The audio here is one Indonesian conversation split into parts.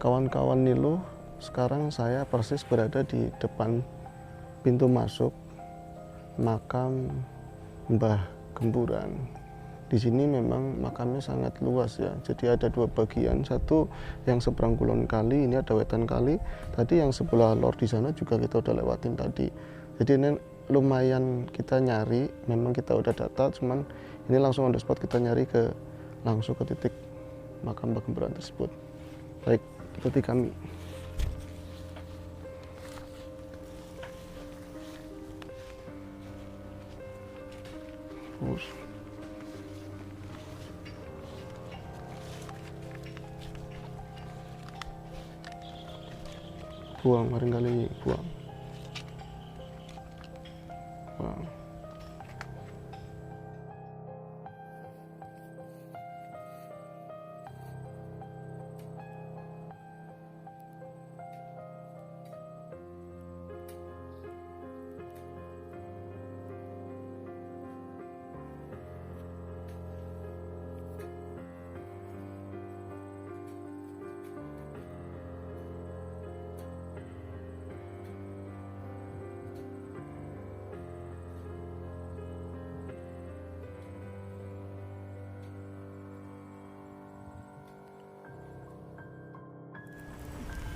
kawan-kawan Niluh, sekarang saya persis berada di depan pintu masuk makam Mbah Gemburan. Di sini memang makamnya sangat luas ya. Jadi ada dua bagian, satu yang seberang Kulon Kali, ini ada Wetan Kali. Tadi yang sebelah lor di sana juga kita udah lewatin tadi. Jadi ini lumayan kita nyari, memang kita udah data, cuman ini langsung on the spot kita nyari langsung ke titik makam Mbah Gemburan tersebut. Baik, ikuti kami. Buang, mari kali buang. Buang.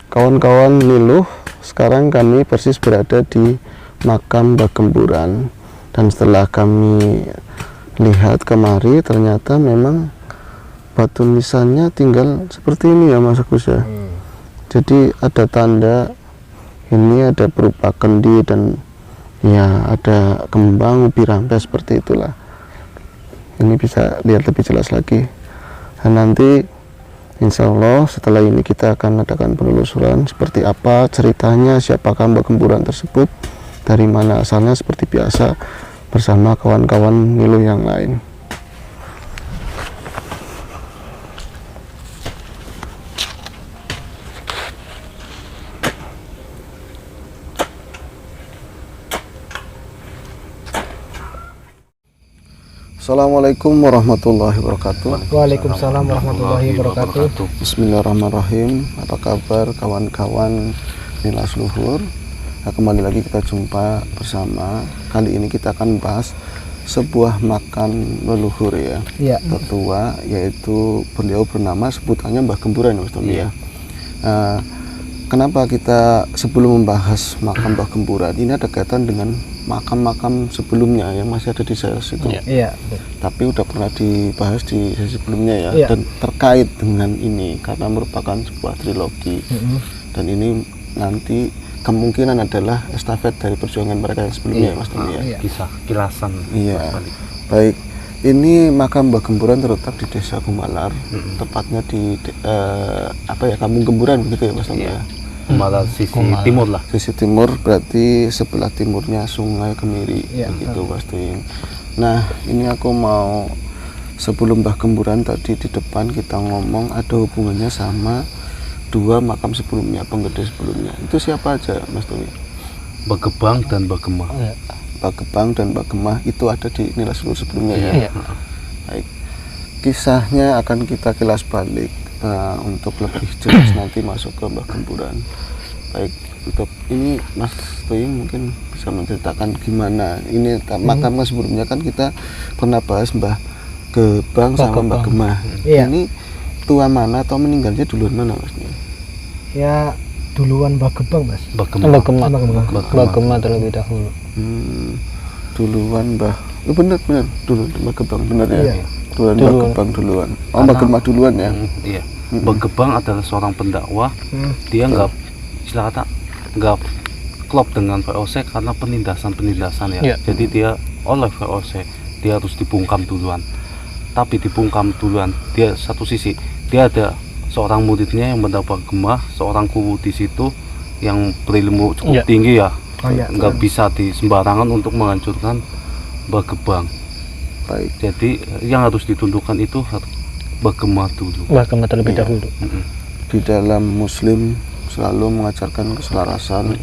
Kawan-kawan Niluh, sekarang kami persis berada di makam Mbah Gemburan, dan setelah kami lihat kemari ternyata memang batu nisannya tinggal seperti ini ya Mas Agus ya. Jadi ada tanda ini ada berupa kendi dan ya ada kembang ubi rampai seperti itulah. Ini bisa lihat lebih jelas lagi. Dan nanti insya Allah setelah ini kita akan adakan penelusuran seperti apa ceritanya, siapakah Mbah Gemburan tersebut, dari mana asalnya, seperti biasa bersama kawan-kawan Niluh yang lain. Assalamualaikum warahmatullahi wabarakatuh. Waalaikumsalam warahmatullahi wabarakatuh. Bismillahirrahmanirrahim. Apa kabar kawan-kawan Nilas Luhur? Nah, kembali lagi kita jumpa bersama. Kali ini kita akan bahas sebuah makam leluhur ya, tertua, yaitu beliau bernama sebutannya Mbah Gemburan ya Mas Tommy ya. Kenapa kita sebelum membahas makam Mbah Gemburan ini ada kaitan dengan makam-makam sebelumnya yang masih ada di sesi itu, tapi udah pernah dibahas di sesi sebelumnya ya, dan terkait dengan ini karena merupakan sebuah trilogi, dan ini nanti kemungkinan adalah estafet dari perjuangan mereka yang sebelumnya Mas Tommy ya. Kisah kilasan. Baik, ini makam Mbah Gemburan terletak di Desa Gumalar, tepatnya di Kampung Gemburan begitu ya Mas Tommy ya. Gumalar sisi timur lah. Sisi timur berarti sebelah timurnya Sungai Kemiri begitu pasti. Nah, ini aku mau sebelum Mbah Gemburan tadi di depan kita ngomong ada hubungannya sama dua makam sebelumnya, penggede sebelumnya. Itu siapa aja Mas Tommy? Mbah Gebang dan Mbah Gemah. Mbah Gebang dan Mbah Gemah itu ada di Nilas Luhur sebelumnya ya. Baik. Kisahnya akan kita kilas balik untuk lebih jelas nanti masuk ke Mbah Gemburan. Baik, untuk ini Mas Toy mungkin bisa menceritakan gimana ini makamnya sebelumnya kan kita pernah bahas Mbah Gebang sama Mbah Gemah. Ini tua mana atau meninggalnya duluan mana Mas? Ya duluan Mbah Gebang Mas. Mbah Gemah terlebih dahulu. Duluan Mbah. Benar dulu Mbah Gebang benar ya. Mbah Gebang duluan. Oh, Mbah Gemah duluan ya. Iya. Mbah Gebang adalah seorang pendakwah. Dia nggak klop dengan VOC karena penindasan ya. Jadi dia oleh VOC dia harus dibungkam duluan. Tapi dibungkam duluan dia satu sisi dia ada seorang muridnya yang mendapat Gemah, seorang guru di situ yang berilmu cukup tinggi ya. Nggak bisa sembarangan untuk menghancurkan Mbah Gebang. Baik. Jadi yang harus ditundukkan itu Mbah Gemah dulu. Mbah Gemah terlebih dahulu. Di dalam Muslim selalu mengajarkan keselarasan,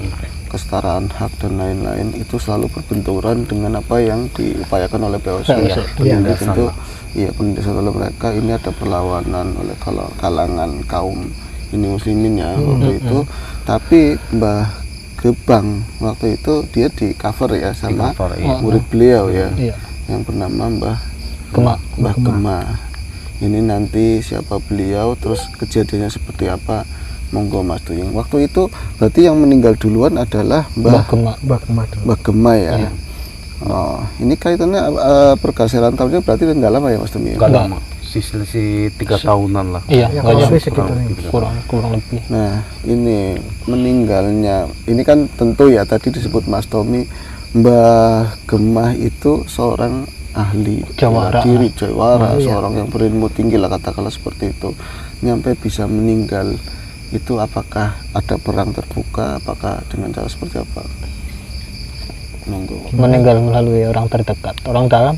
kesetaraan hak dan lain-lain, itu selalu berbenturan dengan apa yang diupayakan oleh POC. Tentu penindasan oleh mereka ini ada perlawanan oleh kalangan kaum ini muslimin ya waktu itu. Tapi Mbah Gebang waktu itu dia di cover ya sama murid beliau ya, yang bernama Mbah Gema. Ini nanti siapa beliau, terus kejadiannya seperti apa, monggo Mas Tuyung. Waktu itu berarti yang meninggal duluan adalah Mbah Gema ya. Oh, ini kaitannya pergeseran tahunnya berarti nggak lama ya Mas Tuyung? Nggak lama, selisih 3 tahunan lah. Iya, ya, kurang lebih. Nah, ini meninggalnya, ini kan tentu ya tadi disebut Mas Tommy, Mbah Gemah itu seorang ahli Jawara, seorang yang berilmu tinggi lah katakanlah seperti itu. Nyampe bisa meninggal itu apakah ada perang terbuka, apakah dengan cara seperti apa? Monggo. Meninggal melalui orang terdekat, orang dalam.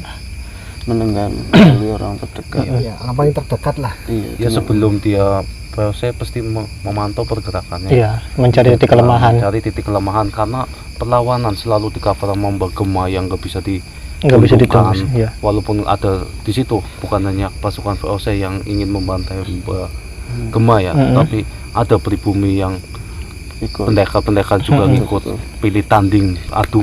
Meninggal melalui orang terdekat. Iya, apa yang terdekat lah. Iya, Ya sebelum dia saya pasti memantau pergerakannya. Iya, mencari titik kelemahan. Mencari titik kelemahan karena perlawanan selalu di cover sama Mbah Gema yang nggak bisa ditembus. Iya. Walaupun ada di situ bukan hanya pasukan VOC yang ingin membantai Mbah Gema ya, tapi ada pribumi yang pendekar-pendekar juga ngikut pilih tanding adu.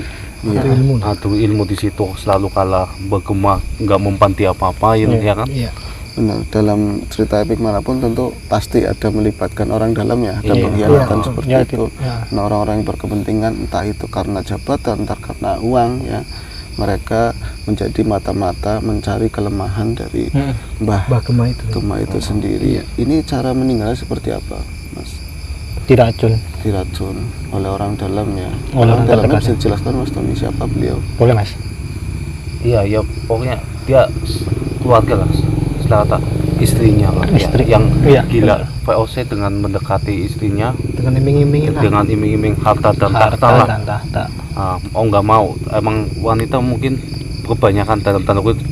Adu ilmu di situ selalu kalah. Mbah Gema nggak membanti apa-apain ya kan. Iya. Benar, dalam cerita epik manapun tentu pasti ada melibatkan orang dalam ya, ada pengkhianatan seperti itu. Nah, orang-orang yang berkepentingan entah itu karena jabatan, entah karena uang ya, mereka menjadi mata-mata mencari kelemahan dari Mbah Gema itu sendiri. Ini cara meninggalnya seperti apa, Mas? Diracun oleh orang dalam ya. Orang dalamnya bisa dijelaskan Mas Tony siapa beliau? Boleh Mas. Iya ya, pokoknya dia keluarga lah, setelah istrinya lah Istri. yang gila. VOC dengan mendekati istrinya Dengan iming-iming harta dan tahta lah. Nggak mau, emang wanita mungkin kebanyakan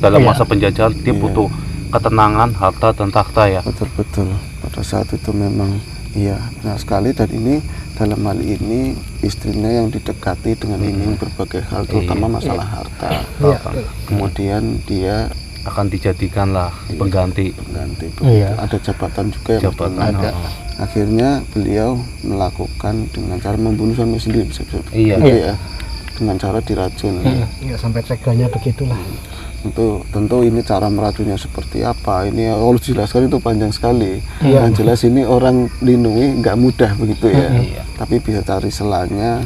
dalam masa penjajahan dia butuh ketenangan, harta dan tahta ya. Betul pada saat itu memang iya benar sekali. Dan ini dalam hal ini istrinya yang didekati dengan iming berbagai hal, terutama masalah harta. Kemudian dia akan dijadikan lah pengganti. Ada jabatan juga yang ada. Akhirnya beliau melakukan dengan cara membunuh suami sendiri, ya, dengan cara diracun. Iya, sampai teganya begitulah. Tentu ini cara meracunnya seperti apa, ini harus dijelaskan, itu panjang sekali. Yang jelas ini orang lindungi nggak mudah begitu ya. Tapi bisa cari selanya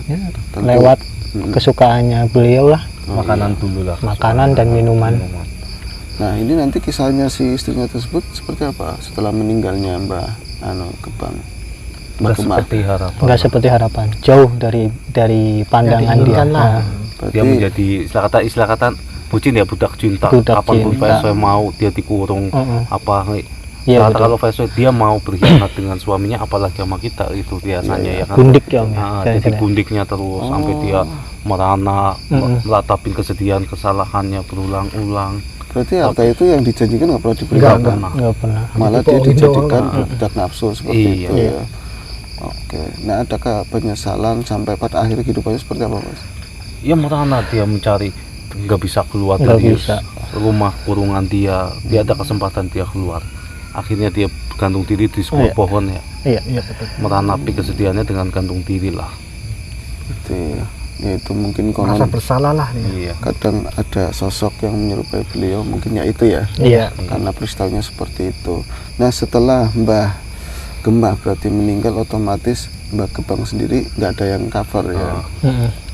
lewat kesukaannya beliau lah. Makanan dulu lah. Makanan dan minuman. Nah, ini nanti kisahnya si istrinya tersebut seperti apa setelah meninggalnya Mbah Gebang? Nggak seperti harapan. Jauh dari pandangan dia. Dia menjadi istilah kata bucin ya, budak cinta. Kapanpun VOC mau dia dikurung apa. Kalau VOC dia mau berkhianat dengan suaminya, apalagi sama kita itu biasanya ya kan. Gundik ya. Jadi gundiknya terus sampai dia merana, meratapin kesedihan kesalahannya berulang-ulang. Berarti harta itu yang dijanjikan nggak pernah diberikan? Nggak pernah. Malah dia dijadikan budak nafsu seperti itu ya. Oke. Nah, adakah penyesalan sampai pada akhir kehidupannya seperti apa, Mas? Ya merana dia mencari, nggak bisa keluar dari rumah kurungan dia ada kesempatan dia keluar. Akhirnya dia gantung diri di sebuah pohon ya. Iya betul. Meranapi kesedihannya dengan gantung diri lah. Itu mungkin merasa bersalah lah. Kadang ada sosok yang menyerupai beliau, mungkin ya itu ya. Karena peristiwanya seperti itu. Nah, setelah Mbah Gema berarti meninggal, otomatis Mbah Gebang sendiri nggak ada yang cover ya.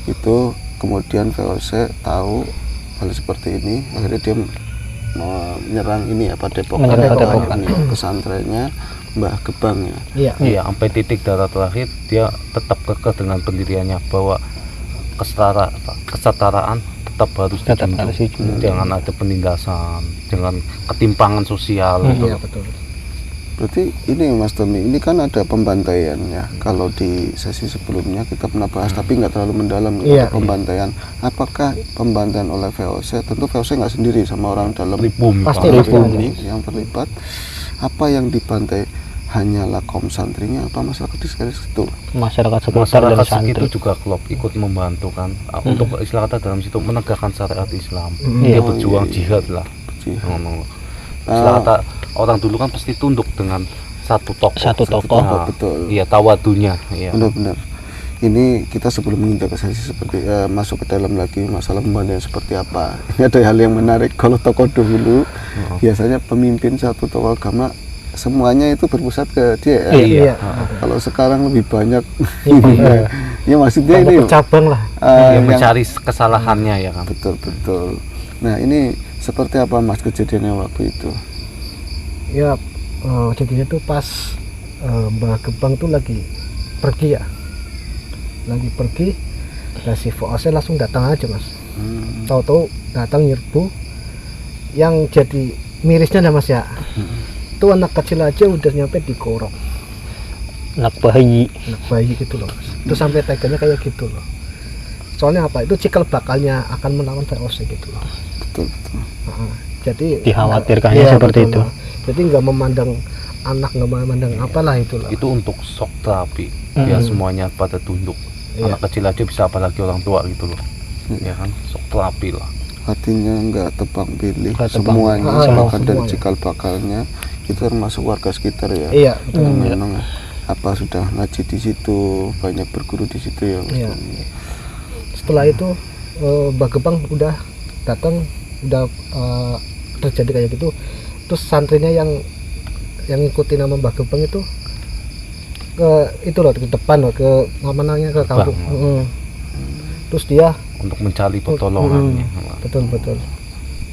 Itu kemudian VOC tahu hal seperti ini, akhirnya dia menyerang ini ya, Padepokan pesantrennya Mbah Gebang ya. Iya, sampai titik darah terakhir dia tetap kekeh dengan pendiriannya bahwa kesetaraan tetap harus dijunjung. Jangan ada penindasan, jangan ketimpangan sosial. Iya betul. Berarti ini Mas Tommy, ini kan ada pembantaian ya. Kalau di sesi sebelumnya kita pernah bahas, tapi nggak terlalu mendalam pembantaian. Apakah pembantaian oleh VOC? Tentu VOC nggak sendiri, sama orang dalam pasti yang terlibat. Apa yang dibantai hanyalah kaum santrinya, apa masyarakat di sekitar situ? Masyarakat sekitar juga klub ikut membantu kan, untuk istilah kata dalam situ menegakkan syariat Islam. Dia berjuang jihad lah. Istilah kata orang dulu kan pasti tunduk dengan satu tokoh. Satu tokoh. Nah, betul. iya, tawadunya. Iya. Benar-benar. Ini kita sebelum menginjak ke sesi seperti masuk ke dalam lagi masalah pembangunan seperti apa. Ini ada hal yang menarik. Kalau tokoh dahulu biasanya pemimpin satu tokoh agama semuanya itu berpusat ke dia. Iya. Kalau sekarang lebih banyak. Iya. Ya maksudnya Banyak ini bercabang lah. Dia yang mencari kesalahannya ya kan. betul. Nah ini seperti apa Mas kejadiannya waktu itu? Ya jadinya tuh pas Mbah Gebang tuh lagi pergi ya, lagi pergi, dan si VOC langsung datang aja Mas. Tahu-tahu datang nyerbu. Yang jadi mirisnya ada Mas ya, tuh anak kecil aja udah nyampe di korok, Anak bayi. anak bayi gitu loh Mas. Itu sampai teganya kayak gitu loh. Soalnya apa? Itu cikal bakalnya akan melawan VOC gitu loh. Betul. Jadi Dikhawatirkannya iya, seperti betul itu. loh. Jadi nggak memandang anak, nggak memandang apalah itu loh. Itu untuk shock terapi. Biar semuanya pada tunduk. Iya. Anak kecil aja bisa, apalagi orang tua gitu loh. Ya kan, shock terapi lah. Hatinya nggak tebang pilih, Nggak tebang semuanya pilih. bahkan dari Semuanya. cikal bakalnya itu termasuk warga sekitar ya. Iya betul. Yang memang apa sudah ngaji di situ, banyak berguru di situ ya. Mas Iya. Tommy. Setelah itu Mbah Gebang udah datang, udah terjadi kayak gitu. Terus santrinya yang ngikutin nama Mbah Gebang itu ke itu loh, ke depan loh, ke apa namanya, ke kampung. Terus dia Untuk mencari pertolongannya. betul.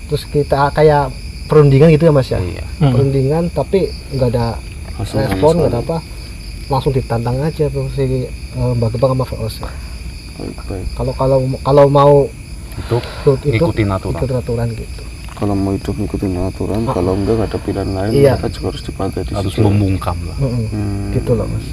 Terus kita kayak perundingan gitu ya Mas ya. Iya. Perundingan tapi nggak ada Langsung respon, nggak ada sama apa, langsung ditantang aja tuh si Mbah Gebang sama VOC. baik. Kalau mau Itu itu ikutin aturan. ikut aturan gitu. Kalau mau hidup ngikutin aturan, kalau enggak nggak ada pilihan lain, Iya. mereka juga harus dipantai di Harus situ. membungkam lah. Gitu loh Mas.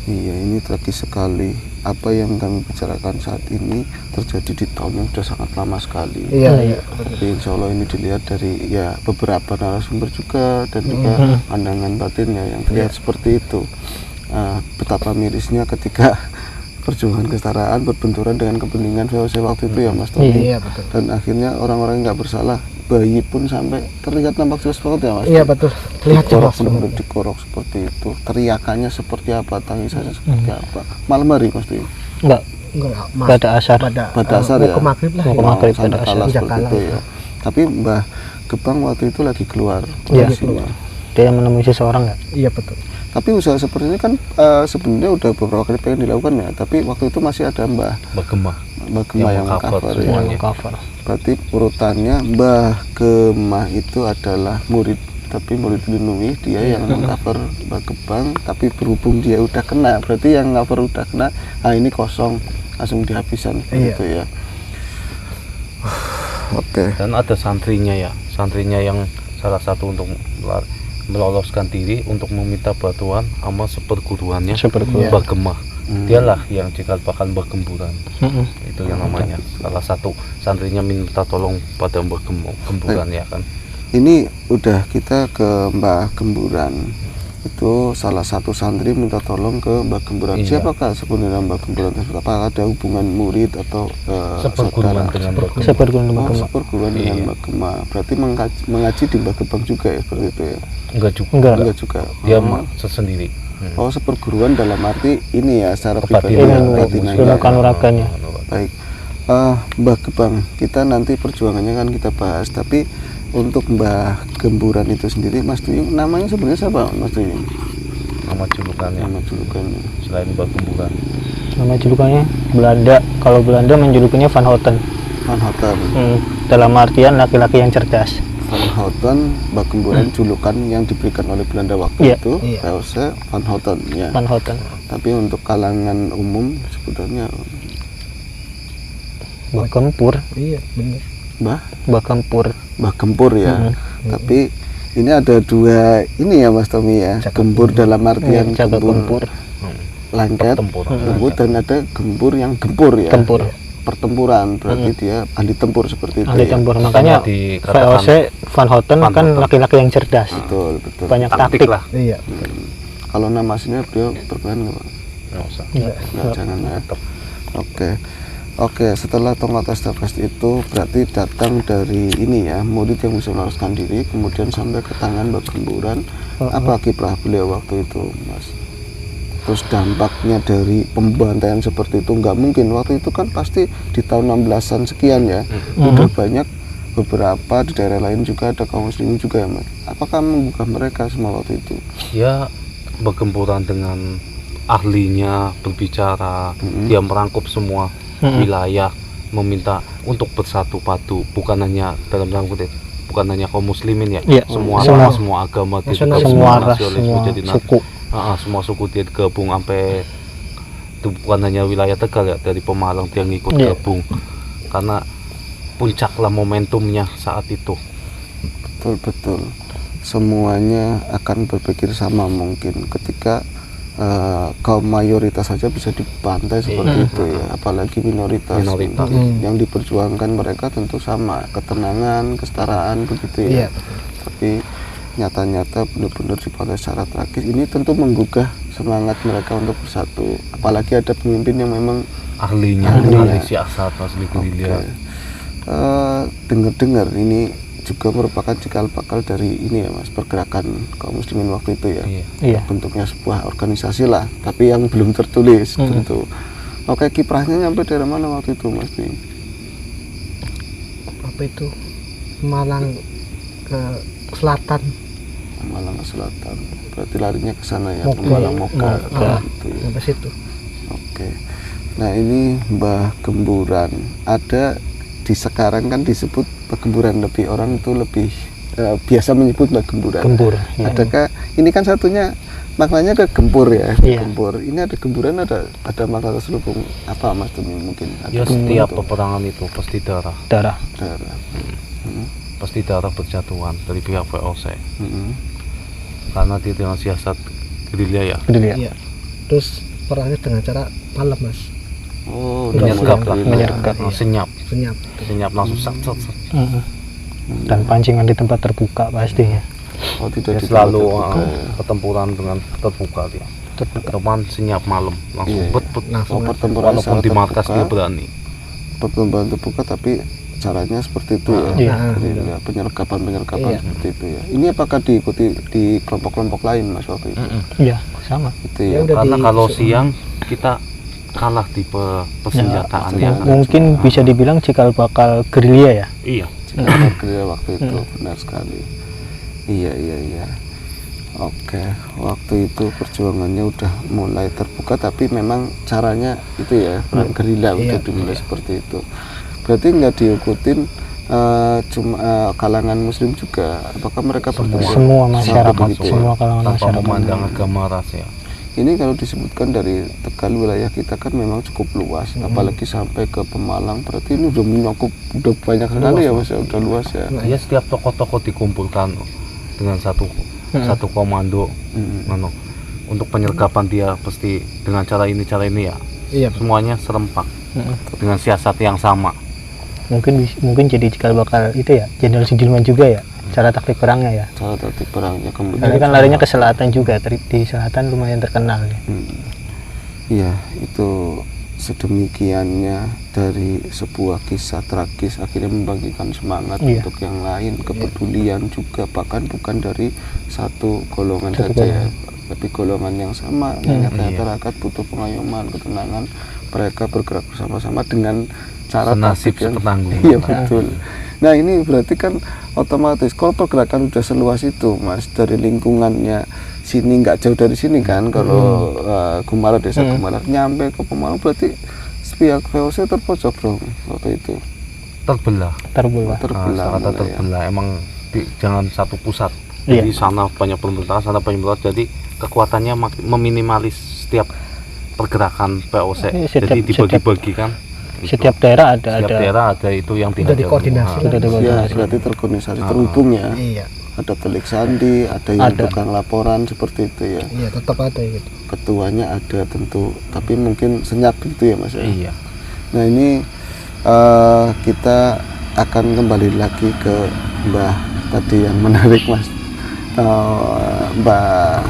Iya, ini tragis sekali. Apa yang kami bicarakan saat ini terjadi di tahun yang sudah sangat lama sekali. Iya. Tapi insya Allah ini dilihat dari ya beberapa narasumber juga dan juga pandangan batinnya yang terlihat seperti itu. Betapa mirisnya ketika perjuangan kesetaraan berbenturan dengan kepentingan VOC waktu itu ya Mas Tommy. Iya betul. Dan akhirnya orang-orang yang nggak bersalah, bayi pun sampai terlihat nampak jelas banget ya Mas. Iya betul. Lihat Dikorok, jelas. benar-benar dikorok seperti itu. Teriakannya seperti apa, tangisannya seperti apa. Malam hari Mas Tommy. Enggak, Enggak, Mas. pada asar. Pada asar mau ya? ke maghrib lah. Mau ke ya. maghrib. Sampai pada kalah asar. seperti Kalah, itu ya. ya. Tapi Mbah Gebang waktu itu lagi keluar Iya, kondisinya. Dia menemui seseorang nggak? Iya betul. Tapi usaha seperti ini kan sebenarnya udah beberapa kali pengen dilakukan ya. Tapi waktu itu masih ada Mbah Bergema. Gemah yang meng-cover meng-cover ya. semuanya. Cover. Berarti urutannya Mbah Gemah itu adalah murid, tapi murid dilindungi, dia yang meng-cover Mbah Gebang. Tapi berhubung dia udah kena, berarti yang cover udah kena, ini kosong, langsung dihabisan Iya. gitu ya. Oke. Dan ada santrinya ya, santrinya yang salah satu untuk meloloskan diri untuk meminta bantuan sama seperguruannya Seperguruan. Bergema. Dialah yang cikal bakal bergemburan. Itu yang namanya. Salah satu santrinya minta tolong pada Gemburan ya kan. Ini udah kita ke Mbah Gemburan. Itu salah satu santri minta tolong ke Mbah Gemburan. Iya. Siapakah sebenarnya Mbah Gemburan tersebut? Apakah ada hubungan murid atau Seperguruan saudara? dengan Bergema. Seperguruan Oh, Mbah Gebang. seperguruan dengan Iya. Mbah Gema. Berarti mengaji di Mbah Gebang juga ya seperti itu ya? Enggak juga. Enggak. Enggak juga. Dia Oh. sendiri. Oh, seperguruan dalam arti ini ya secara Kebatinan. pribadi ya, Ilmu, kebatinannya. ilmu kanuragannya. Baik. Mbah Gebang, kita nanti perjuangannya kan kita bahas, tapi untuk Mbah Gemburan itu sendiri Mas Tuyung, namanya sebenarnya siapa Mas Tuyung? Nama julukannya Nama julukannya. selain Bergemburan. Nama julukannya Belanda. Kalau Belanda menjulukinya Van Houten. Van Houten. Dalam artian laki-laki yang cerdas. Van Houten, Mbah Gemburan julukan yang diberikan oleh Belanda waktu Iya. itu, Iya. VOC Van Houten ya. Van Houten. Tapi untuk kalangan umum sebutannya Mbah Gempur. Iya benar. Mbah Gempur. Mbah Gempur ya. Tapi ini ada dua ini ya Mas Tommy ya. Jaga Gempur dalam artian Jaga Gempur. lengket, gempur, dan ada gempur yang gempur ya. Tempur. Pertempuran, berarti dia ahli tempur seperti itu Ahli ya. tempur. Makanya dikatakan VOC Van Houten Van kan Houten. laki-laki yang cerdas. Betul, betul. Banyak taktik taktik. lah. Iya. Kalau nama aslinya beliau berkenan nggak Pak? Nggak usah. Nggak, jangan ya. Oke. Oke, setelah tongkat estafet itu berarti datang dari ini ya, murid yang bisa meloloskan diri, kemudian sampai ke tangan Mbah Gemburan. Apa kiprah beliau waktu itu, Mas? Terus dampaknya dari pembantaian seperti itu nggak mungkin. Waktu itu kan pasti di tahun 16-an sekian ya, udah banyak beberapa di daerah lain juga ada kaum muslimin juga ya, Mas. Apakah membuka mereka semua waktu itu? Ya bergemburan dengan ahlinya berbicara, dia merangkup semua wilayah, meminta untuk bersatu padu, bukan hanya dalam tanda kutip, bukan hanya kaum muslimin ya, semua agama, semua ras, semua jadi suku, semua suku dia gabung, sampai itu bukan hanya wilayah Tegal ya, dari Pemalang dia ngikut gabung, karena puncaklah momentumnya saat itu. Betul, semuanya akan berpikir sama mungkin ketika kaum mayoritas saja bisa dibantai seperti itu ya, apalagi minoritas. Yang diperjuangkan mereka tentu sama, ketenangan, kesetaraan begitu ya. Tapi nyata-nyata benar-benar dibantai secara tragis. Ini tentu menggugah semangat mereka untuk bersatu, apalagi ada pemimpin yang memang ahli siasat, asli gerilya. Dengar-dengar ini juga merupakan cikal bakal dari ini ya, Mas, pergerakan kaum muslimin waktu itu ya. Bentuknya sebuah organisasi lah, tapi yang belum tertulis tentu. Oke, kiprahnya nyampe dari mana waktu itu, Mas? Apa itu? Malang ke selatan. Malang ke selatan. Berarti larinya ke sana ya, Malang Moka gitu ya. Sampai situ. Oke. Nah, ini Mbah Gemburan. Ada di sekarang kan disebut Mbah Gemburan, lebih orang itu lebih biasa menyebut Mbah Gemburan. Ya. Adakah ini kan satunya maknanya ke gempur ya, Iya. gempur. Ini ada gemburan, ada makna terselubung apa, Mas Tumi mungkin? Ya setiap peperangan itu pasti darah. Pasti darah berjatuhan dari pihak VOC. Karena dia dengan siasat gerilya ya. Iya. Terus perangnya dengan cara malam, Mas. Oh, menyergap lah, Senyap. senyap langsung sat. Dan pancingan di tempat terbuka pastinya. Oh, tidak Dia selalu pertempuran dengan terbuka dia. Teman senyap malam langsung Oh, pertempuran walaupun di markas dia berani. Pertempuran terbuka tapi caranya seperti itu ya. Ya, penyergapan seperti itu ya. Ini apakah diikuti di kelompok-kelompok lain, Mas, waktu itu? Iya, sama. Itu ya. Karena kalau siang kita kalah di persenjataan ya. Mungkin bisa dibilang cikal bakal gerilya ya. Iya. Gerilya waktu itu benar sekali. Iya. Oke, waktu itu perjuangannya udah mulai terbuka, tapi memang caranya itu ya, perang gerilya udah dimulai seperti itu. Berarti nggak diikutin cuma kalangan muslim juga, apakah mereka bertemu semua masyarakat, semua kalangan tanpa masyarakat memandang agama ras ya. Ini kalau disebutkan dari Tegal, wilayah kita kan memang cukup luas, apalagi sampai ke Pemalang, berarti ini udah mencakup, udah banyak sekali ya, Mas, udah luas ya. Ya setiap tokoh-tokoh dikumpulkan dengan satu komando, untuk penyergapan dia pasti dengan cara ini ya. Iya. Semuanya serempak dengan siasat yang sama. mungkin jadi cikal bakal itu ya, Jenderal Sudirman juga ya, cara taktik perangnya ya. Cara taktik perangnya kemudian. Karena kan larinya ke selatan juga, di selatan lumayan terkenal ya. Iya, itu sedemikiannya dari sebuah kisah tragis akhirnya membagikan semangat untuk yang lain, kepedulian juga, bahkan bukan dari satu golongan saja ya, tapi golongan yang sama. Masyarakat butuh pengayoman, ketenangan, mereka bergerak bersama-sama dengan cara senasib sepenanggung. Iya, betul. Nah, ini berarti kan otomatis kalau pergerakan udah seluas itu, Mas, dari lingkungannya sini, nggak jauh dari sini kan, kalau Gumalar, desa Gumalar nyampe ke Pemalang, berarti pihak VOC terpojok dong waktu itu. Terbelah. Terbelah. Emang jangan satu pusat. Jadi sana banyak pemerintahan, sana banyak pemerintahan, jadi kekuatannya meminimalis setiap pergerakan VOC. Jadi dibagi-bagi kan. Setiap daerah ada itu yang tinggal dikoordinasi. Ya, berarti terkoordinasi, terhubung ya. Iya. Ada telik sandi, ada yang tukang laporan seperti itu ya. Iya, tetap ada gitu. Ketuanya ada tentu, tapi mungkin senyap gitu ya, Mas. Iya. Nah, ini kita akan kembali lagi ke Mbah tadi yang menarik, Mas. Mbah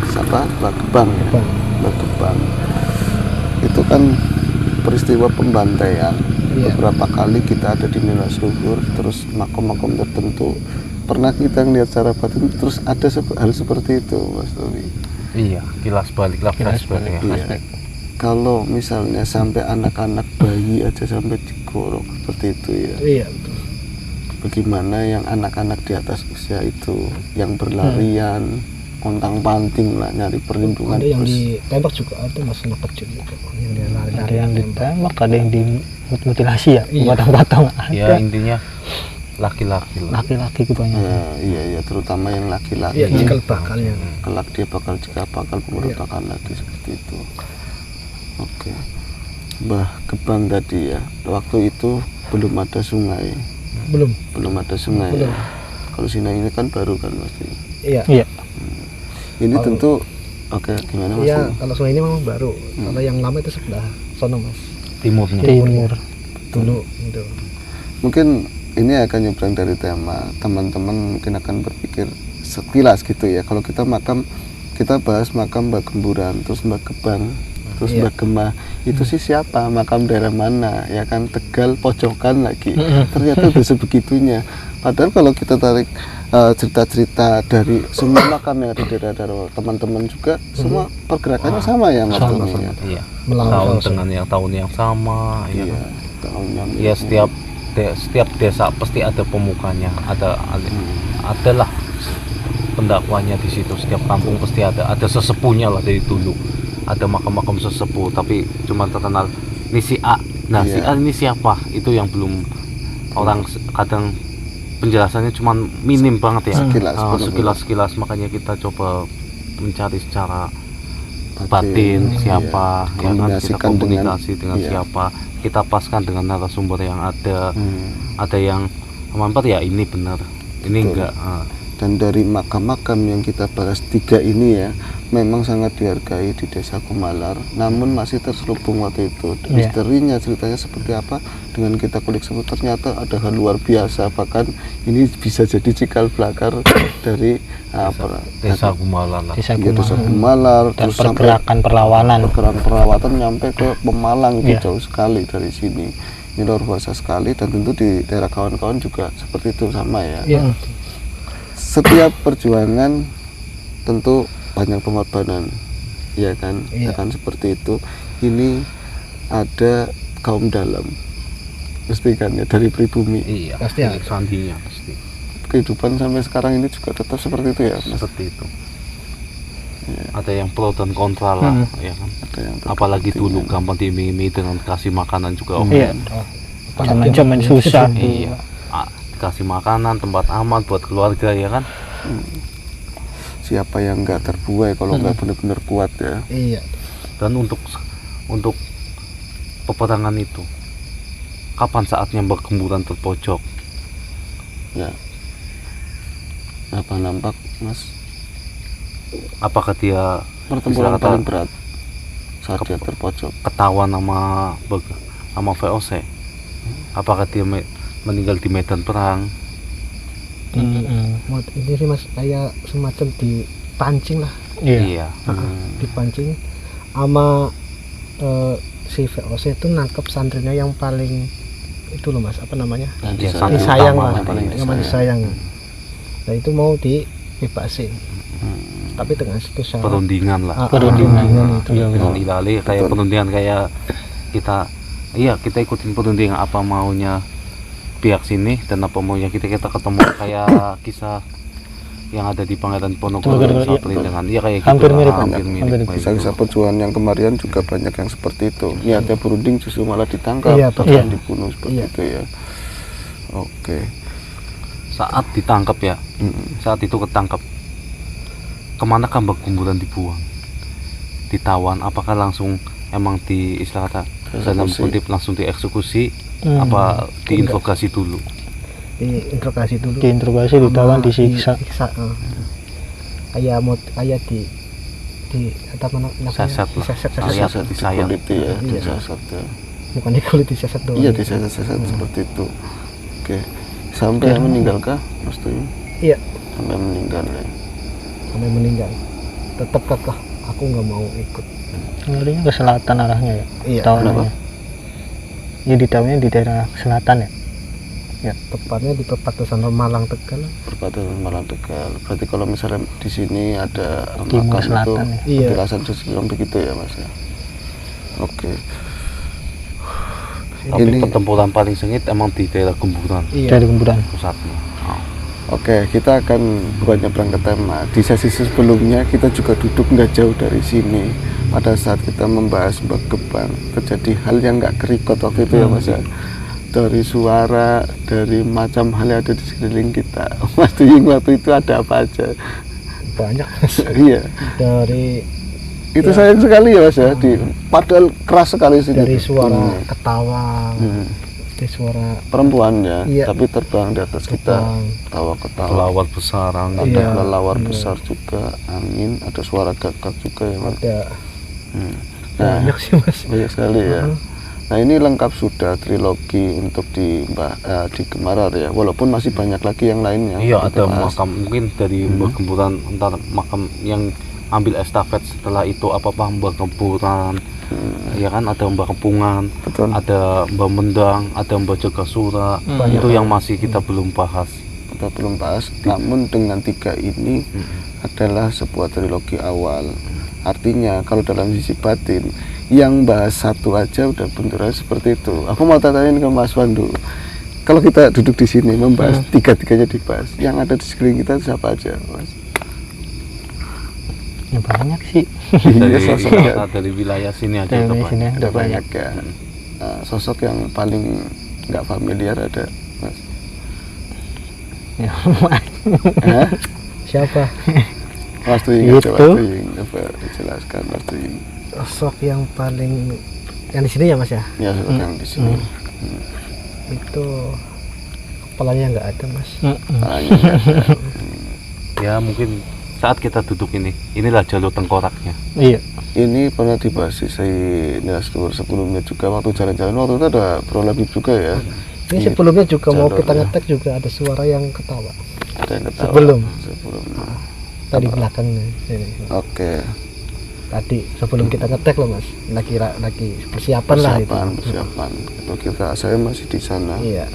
Gebang ya. Mbah Gebang. Itu kan peristiwa pembantaian beberapa kali kita ada di Miras Luhur, terus makom-makom tertentu pernah kita ngelihat secara batin, terus ada hal seperti itu, Mas Robi. Iya, kilas balik lah, flashback ya. Iya. Kalau misalnya sampai anak-anak bayi aja sampai digorok seperti itu ya. Iya betul. Bagaimana yang anak-anak di atas usia itu yang berlarian, kontang-panting lah nyari perlindungan. Ada yang terus ditembak juga, ada mas anak kecil juga yang dia lari-lari. Ada yang nembak. ditembak, ada yang dimutilasi ya, Iya. potong-potong. Ya intinya laki-laki lah. Laki-laki kebanyakan. iya terutama yang laki-laki. Iya cikal bakalnya. Kelak dia bakal pemberontakan lagi seperti itu. Oke. Mbah Gebang tadi ya, waktu itu belum ada sungai. Belum ada sungai. Belum. Ya. Kalau Sinai ini kan baru kan pasti. Iya. Iya. Ini Kalau- tentu oke, gimana Mas? Iya kalau sungai ini memang baru. Kalau yang lama itu sebelah sono mas. Timurnya. Timur. Dulu gitu. Mungkin ini akan nyebrang dari tema, teman-teman mungkin akan berpikir sekilas gitu ya, kalau kita bahas makam Mbah Gemburan, terus Mbah Gebang, terus Iya. Mbah Gemah, itu sih siapa, makam daerah mana ya kan, Tegal pojokan lagi, ternyata udah sebegitunya. Padahal kalau kita tarik cerita-cerita dari semua makam yang ada di daerah teman-teman juga, semua pergerakannya sama ya Mas Sama, Tommy ya. Iya. Melawan Tahun VOC. dengan yang tahun yang sama, ya. Iya, tahun yang Ya setiap desa pasti ada pemukanya, adalah pendakwanya di situ. Setiap kampung pasti ada sesepuhnya lah dari dulu. Ada makam-makam sesepuh, tapi cuma terkenal ini si A. Nah, si Iya. A ini siapa? Itu yang belum orang kadang penjelasannya cuma minim banget ya. Sekilas, benar-benar. Sekilas makanya kita coba mencari secara batin siapa, ya kan, kita Kombinasikan komunikasi dengan iya. siapa, kita paskan dengan narasumber yang ada. Hmm. Ada yang mampir ya ini benar, ini Betul. enggak. Dan dari makam-makam yang kita bahas 3 ini ya, memang sangat dihargai di Desa Gumalar, namun masih terselubung waktu itu. Iya. Misterinya ceritanya seperti apa, dengan kita kulik sebut ternyata ada hal luar biasa, bahkan ini bisa jadi cikal bakal dari Desa Gumalar lah. Desa Iya, Desa Gumalar. Gumalar, Dan terus sampai pergerakan perlawanan. pergerakan perawatan nyampe ke Pemalang, itu Iya. jauh sekali dari sini. Ini luar biasa sekali, dan tentu di daerah kawan-kawan juga seperti itu sama ya. Iya. Setiap perjuangan tentu banyak pengorbanan, ya kan, Iya. ya kan seperti itu. Ini ada kaum dalam, mesti kan ya, dari pribumi. Iya, Pasti ada. sandinya pasti Kehidupan sampai sekarang ini juga tetap seperti itu ya, Mas. seperti itu. Ada yang pro dan kontra lah, ya kan. Ada yang Apalagi dulu berkepentingan. gampang diiming-iming dengan kasih makanan juga. Iya. Zaman-zaman susah. Iya. Dikasih makanan, tempat aman buat keluarga, ya kan. Siapa yang nggak terbuai kalau nggak benar-benar kuat ya. Iya. Dan untuk peperangan itu, kapan saatnya bergemburan terpojok? Ya. Apa nampak, Mas? Apakah dia Pertempuran bisa kata paling berat saat dia terpojok. ketahuan sama VOC? Apakah dia meninggal di medan perang? Ini sih mas kayak semacam dipancing lah, Iya. dipancing sama si VOC itu nangkep santrinya yang paling itu loh mas, apa namanya, Ya, Disayang. santri disayang utama mas, lah, paling yang paling disayang. Nah itu mau dibebasin, tapi dengan situ syarat Perundingan lah. Perundingan. itu. Iya, Dengan betul. ilali kayak Betul. perundingan kayak kita ikutin perundingan apa maunya pihak sini dan apa maunya kita ketemu kayak kisah yang ada di Pangeran Ponorogo Betul, soal iya. perlindungan. Iya kayak gitu. Hampir lah, mirip, hampir hampir mirip. mirip. kayak Kisah-kisah gitu. perjuangan yang kemarin juga banyak yang seperti itu. Niatnya berunding justru malah ditangkap, Iya, bahkan iya. dibunuh seperti Iya. itu ya. Oke. Saat ditangkap ya, Mm-mm. saat itu ketangkap, kemana kan bergumbulan dibuang? Ditawan? Apakah langsung emang di istilah kata dalam Eksekusi. kutip langsung dieksekusi? Hmm. Apa diinterogasi dulu? diinterogasi dulu, Diinterogasi, ditawan, disiksa. kayak di apa namanya, Seset lah. diseset, Alias Disesat, disayat. dikuliti ya, Iya. disesat ya. bukan dikulit, diseset doang. Iya, disesat seperti itu. Oke. Sampai meninggal kah, Mas Tuyung? Iya, Sampai meninggal ya. sampai meninggal tetap kekeh aku nggak mau ikut. Larinya ke selatan arahnya ya. Iya, Tahun kenapa? ini. Ya di dalamnya di daerah selatan ya. Tepatnya di perbatasan Malang Tegal. Perbatasan Malang Tegal. Berarti kalau misalnya di sini ada Timur makam itu selatan ya. Iya. petilasan sesuatu begitu ya Mas ya. Oke. Tapi Ini pertempuran paling sengit emang di daerah Gemburan Iya. Dari kuburan. pusatnya. oke, kita akan bukan nyebrang ke tema. Di sesi sebelumnya kita juga duduk nggak jauh dari sini. Pada saat kita membahas Mbak Gebang, terjadi hal yang nggak kerikot waktu itu ya Mas ya. Dari suara, dari macam hal yang ada di sekeliling kita. Mas Tuying waktu itu ada apa aja? Banyak Mas. Iya, Dari itu sayang sekali ya Mas ya. Padahal keras sekali sih. dari suara ketawa, dari suara Perempuan ya, Iya. tapi terbang di atas kita, Gebang. tawa-ketawa. Kelawar besar Ada angin. Iya. kelelawar besar juga, angin, ada suara gagak juga ya Mas. ada Nah, banyak sih Mas. banyak sekali ya. Nah ini lengkap sudah trilogi untuk di Gemarar ya, walaupun masih banyak lagi yang lainnya. Iya, kita ada bahas. makam mungkin dari Mbah Gemburan, entar makam yang ambil estafet setelah itu apa Mbah Gemburan. Ya kan, ada Mbah Kepungan, Betul. ada Mbah Mendang, ada Mbah Jagasura. Itu yang masih kita belum bahas. Kita belum bahas. Namun dengan 3 ini adalah sebuah trilogi awal. Artinya kalau dalam sisi batin, yang bahas satu aja udah benturannya seperti itu. Aku mau tanyain ke Mas Pandu, kalau kita duduk di sini membahas tiga-tiganya dibahas, yang ada di sekeliling kita siapa aja, Mas? Ya banyak sih. Iya, Dari, sosoknya dari wilayah sini aja Dari udah sini banyak. ada ada banyak. banyak ya. Sosok yang paling nggak familiar ada, Mas. Ya, Hah? Siapa Mas Tuying, Gitu. coba Tuying, coba dijelaskan Mas Tuying. sosok yang paling yang di sini ya Mas ya? Ya, sosok yang di sini. Itu kepalanya nggak ada Mas. Caranya nggak ada. Ya mungkin saat kita duduk inilah jalur tengkoraknya. Iya. Ini pernah dibahas di Nilas Luhur sebelumnya juga, waktu jalan-jalan waktu itu ada Prolabib juga ya. Ini sebelumnya juga mau kita Jalurnya. ngetek juga ada suara yang ketawa Ada yang ketawa. Sebelum. Sebelumnya. tadi belakang nih. Ini. Oke. Tadi sebelum kita ngetek loh Mas, lagi persiapan lah itu. Persiapan. Itu saya masih di sana. Iya.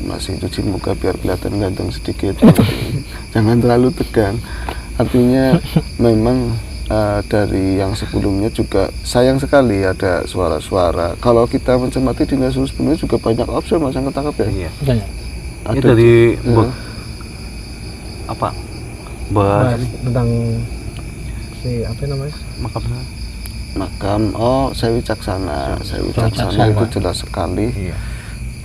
Masih cuci muka biar kelihatan ganteng sedikit. Jangan terlalu tegang. Artinya memang dari yang sebelumnya juga sayang sekali ada suara-suara. Kalau kita mencermati di Nilas Luhur sebelumnya juga banyak opsi Mas yang ketangkap ya. Iya. Banyak. Ini Ada dari juga. apa? Mbah Bahas tentang si apa namanya? makamnya. makam Saya Wicaksana. Saya Wicaksana itu jelas sekali. Iya.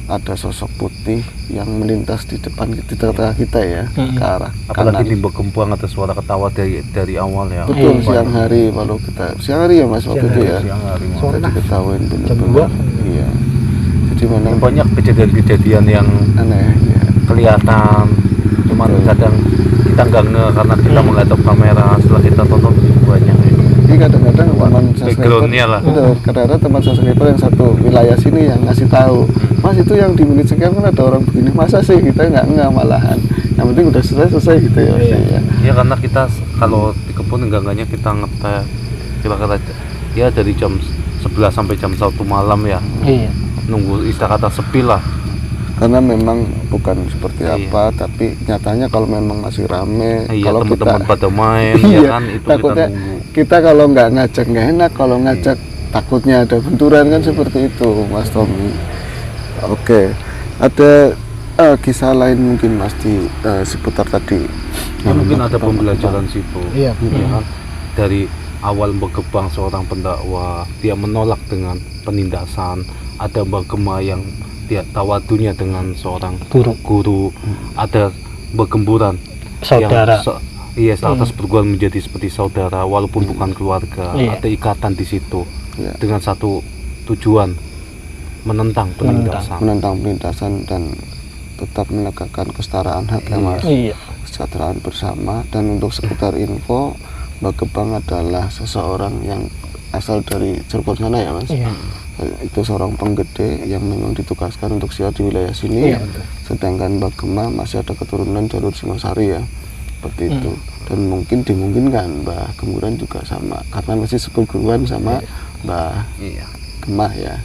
Ada sosok putih yang melintas di depan di tengah-tengah kita ya, ke arah Apalagi kanan. di Mbah Gembang ada suara ketawa dari awal ya. Betul, siang hari kalau kita siang hari ya Mas waktu itu ya. Siang hari. Sore. Kita diketawain Jam benar-benar. 2. Iya. Jadi memang Banyak kejadian-kejadian yang aneh ya. kelihatan, cuman kadang kita nggak nge karena kita menghadap kamera. Setelah kita tonton banyak. Ini kadang-kadang teman Backgroundnya lah. Betul, kadang-kadang teman subscriber yang satu wilayah sini yang ngasih tahu, Mas itu yang di menit sekian kan ada orang begini, masa sih kita nggak malahan. Yang penting udah selesai gitu ya Mas ya. Ya karena kita kalau di kebun enggaknya kita ngetek kira-kira ya dari jam 11 sampai jam 1 malam ya, Iya. nunggu istilah kata sepi lah. Karena memang bukan seperti Iya. apa, tapi nyatanya kalau memang masih rame, Iya, kalau teman-teman kita pada main Iya, ya kan itu takutnya kita nunggu. kita kalau nggak ngajak nggak enak, kalau ngajak takutnya ada benturan kan seperti itu Mas Tommy. Oke, ada kisah lain mungkin Mas di seputar tadi. Ya, mungkin ada pembelajaran situ. Iya. Ya kan? Dari awal Mbah Gebang seorang pendakwa, dia menolak dengan penindasan. Ada Mbah Gema yang dia tawadunya dengan seorang guru. Ada Mbah Gemburan Saudara. yang iya seatas bergual menjadi seperti saudara walaupun bukan keluarga. Iya. Ada ikatan di situ Iya. dengan satu tujuan menentang penindasan. Menentang penindasan dan tetap menegakkan kesetaraan hak ya Mas. Iya. Kesejahteraan bersama. Dan untuk seputar info, Mbah Gebang adalah seseorang yang asal dari Cirebon sana ya Mas. Iya. Itu seorang penggede yang memang ditugaskan untuk siar di wilayah sini. Iya, betul. Sedangkan Mbah Gema masih ada keturunan jalur Singosari ya, seperti itu. Dan mungkin dimungkinkan Mbah Gemburan juga sama, karena masih seperguruan sama Mbah Iya. Gema ya.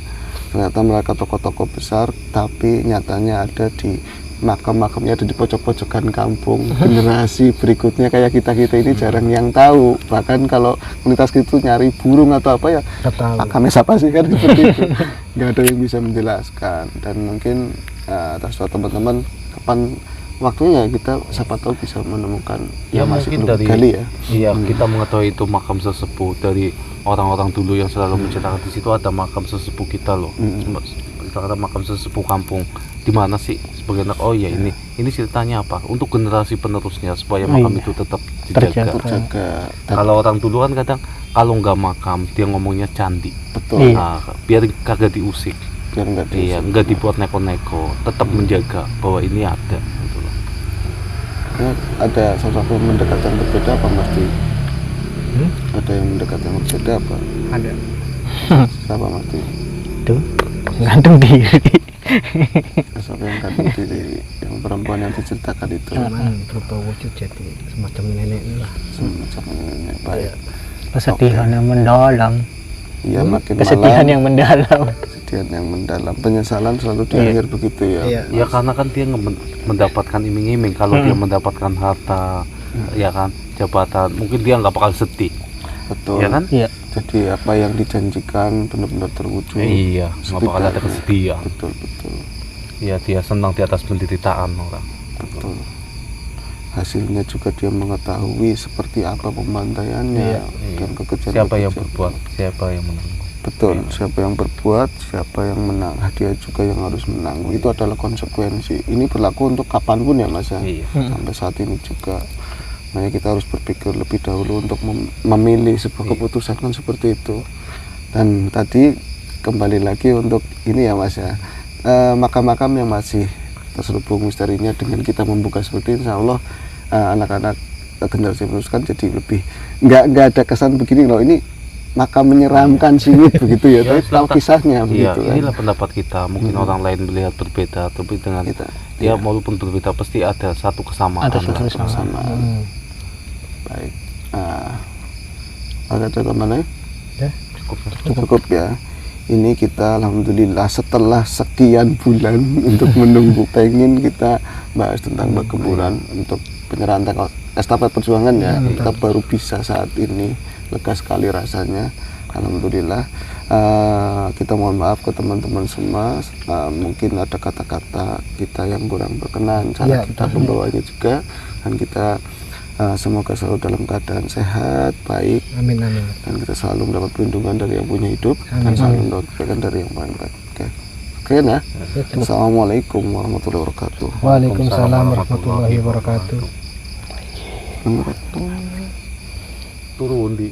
ternyata mereka tokoh-tokoh besar, tapi nyatanya ada di makam-makamnya ada di pojok-pojokan kampung. Generasi berikutnya kayak kita ini jarang yang tahu, bahkan kalau komunitas itu nyari burung atau apa ya Nggak tahu. makamnya siapa sih kan seperti itu, nggak ada yang bisa menjelaskan. Dan mungkin atas doa teman-teman kapan waktunya kita siapa tahu bisa menemukan Ya yang masih mungkin belum dari digali ya. iya kita mengetahui itu makam sesepuh dari orang-orang dulu yang selalu menceritakan di situ ada makam sesepuh kita loh. Kita kata makam sesepuh kampung. Di mana sih sebagai anak? Oh ya ini ceritanya apa? Untuk generasi penerusnya supaya makam itu tetap dijaga. Terjaga. Dan Kalau orang dulu kan kadang kalau nggak makam dia ngomongnya candi. betul, Nah, biar kagak diusik. biar nggak Iya, nggak dibuat neko-neko, tetap menjaga bahwa ini ada. Gitu loh. Ya, ada sesuatu yang mendekat yang berbeda apa Mas Di? Ada yang mendekat yang berbeda apa? Ada. Siapa Mas Di? Tuh, gantung diri. Siapa yang gantung diri? Yang perempuan yang diceritakan itu Cuman berupa wujud jadi semacam nenek lah. semacam nenek baik. Kesedihan yang mendalam. Iya, makin Kesedihan malam yang mendalam. kesedihan yang mendalam, penyesalan selalu di akhir begitu ya. Iya. Ya karena kan dia mendapatkan iming-iming. Kalau dia mendapatkan harta, ya kan, jabatan, mungkin dia nggak bakal sedih, Betul. ya kan? Iya. Jadi apa yang dijanjikan benar-benar terwujud. Iya, nggak bakal ada kesedihan. Betul, betul, Ya dia senang di atas penderitaan orang. betul. Hasilnya juga dia mengetahui seperti apa pembantaiannya dan kekejian. Siapa yang berbuat, siapa yang menang. Betul, siapa yang berbuat, siapa yang menang. Dia juga yang harus menanggung. Itu adalah konsekuensi. Ini berlaku untuk kapanpun ya Mas ya. Iya. Sampai saat ini juga. Makanya kita harus berpikir lebih dahulu untuk memilih sebuah keputusan kan seperti itu. Dan tadi kembali lagi untuk ini ya Mas ya, makam-makam yang masih terselubung misterinya dengan kita membuka seperti ini, insya Allah anak-anak generasi penerus kan jadi lebih nggak ada kesan begini loh, ini makam menyeramkan sih begitu ya, tapi tahu kisahnya Iya, begitu kan. inilah pendapat kita. Mungkin orang lain melihat berbeda, tapi dengan Kita, ya walaupun berbeda pasti ada satu kesamaan. Ada satu lah. kesamaan. Baik, ada tambahan lain? Cukup ya. Ini kita alhamdulillah setelah sekian bulan untuk menunggu, pengen kita bahas tentang Bagemburan untuk penyerahan estafet perjuangan ya. Kita baru bisa saat ini, lega sekali rasanya. Alhamdulillah. Kita mohon maaf ke teman-teman semua, mungkin ada kata-kata kita yang kurang berkenan, cara kita membawanya juga, dan kita semoga selalu dalam keadaan sehat, baik, Amin, amin. dan kita selalu mendapat perlindungan dari yang punya hidup dan selalu mendapat kebaikan dari yang paling baik. Oke ya. Assalamualaikum warahmatullahi wabarakatuh. Waalaikumsalam warahmatullahi wabarakatuh. Turun di